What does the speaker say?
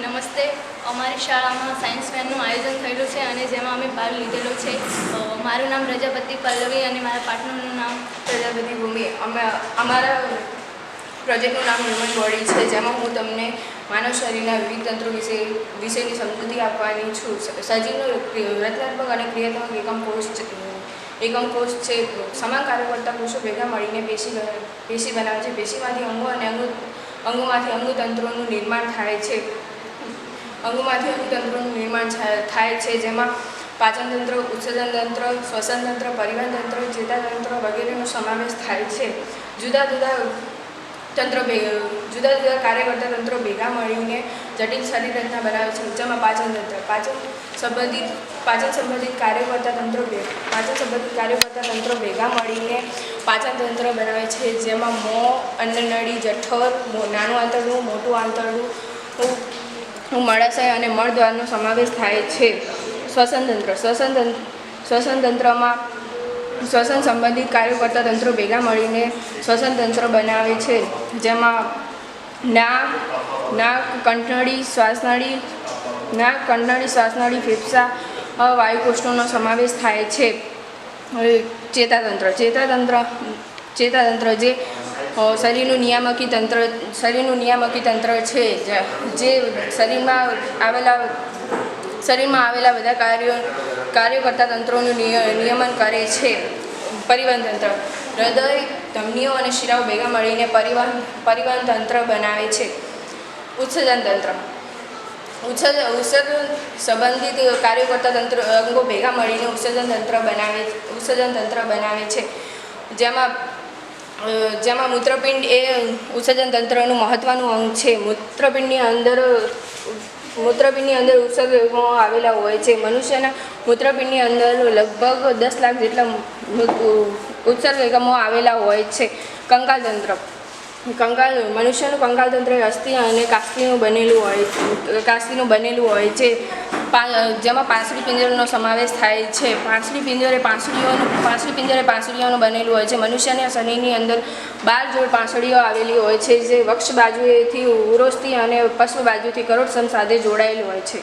નમસ્તે. અમારી શાળામાં સાયન્સ ફેરનું આયોજન થયેલું છે અને જેમાં અમે ભાગ લીધેલો છે. મારું નામ પ્રજાપતિ પલ્લવી અને મારા પાર્ટનરનું નામ પ્રજાપતિ ભૂમિ. અમારા પ્રોજેક્ટનું નામ હ્યુમન બોડી છે, જેમાં હું તમને માનવ શરીરના વિવિધ તંત્રો વિશેની સમજૂતી આપવાની છું. સજીવનો રચનાત્મક અને ક્રિયાત્મક એકમ કોષ છે. સમાન કાર્ય કરતા કોષો ભેગા મળીને પેશી બનાવે છે. પેશીમાંથી અંગો અને અંગોમાંથી અંગતંત્રોનું નિર્માણ થાય છે. થાય છે, જેમાં પાચનતંત્ર, ઉત્સર્જનતંત્ર, શ્વસનતંત્ર, પરિવહનતંત્ર, ચેતાતંત્ર વગેરેનો સમાવેશ થાય છે. જુદા જુદા કાર્ય કરતા તંત્રો ભેગા મળીને જટિલ શરીર રચના બનાવે છે, જેમાં પાચનતંત્ર પાચન સંબંધિત કાર્ય કરતા તંત્રો ભેગા મળીને પાચનતંત્ર બનાવે છે, જેમાં મોં, અન્નનળી, જઠર, નાનું આંતરડું, મોટું આંતરડું, મળાશય અને મળદ્વારનો સમાવેશ થાય છે. શ્વસનતંત્રમાં શ્વસન સંબંધિત કાર્યો કરતા તંત્રો ભેગા મળીને શ્વસનતંત્ર બનાવે છે, જેમાં નાક, કંઠનળી, શ્વાસનળી, ફેફસા, વાયુકોષનો સમાવેશ થાય છે. ચેતાતંત્ર જે શરીરનું નિયામકી તંત્ર છે, જે શરીરમાં આવેલા બધા કાર્યો કરતા તંત્રોનું નિયમન કરે છે. પરિવહન તંત્ર હૃદય, ધમનીઓ અને શિરાઓ ભેગા મળીને પરિવહન તંત્ર બનાવે છે. ઉત્સર્જન સંબંધિત કાર્યો કરતા અંગો ભેગા મળીને ઉત્સર્જન તંત્ર બનાવે છે, જેમાં મૂત્રપિંડ એ ઉત્સર્જન તંત્રનું મહત્વનું અંગ છે. મૂત્રપિંડની અંદર ઉત્સર્ગ એકમો આવેલા હોય છે. મનુષ્યના મૂત્રપિંડની અંદર લગભગ 10 લાખ જેટલા ઉત્સર્ગ એકમો આવેલા હોય છે. મનુષ્યનું કંકાલતંત્ર અસ્થિ અને કાસ્તીનું બનેલું હોય છે, જેમાં પાંસળી પિંજરનો સમાવેશ થાય છે. પાંસળી પાંસળીઓનું બનેલું હોય છે. મનુષ્યના શરીરની અંદર 12 જોડ પાંસળીઓ આવેલી હોય છે, જે વક્ષ બાજુએથી ઉરોસ્થિ અને પશ્વ બાજુથી કરોડસ્તંભ સાથે જોડાયેલી હોય છે.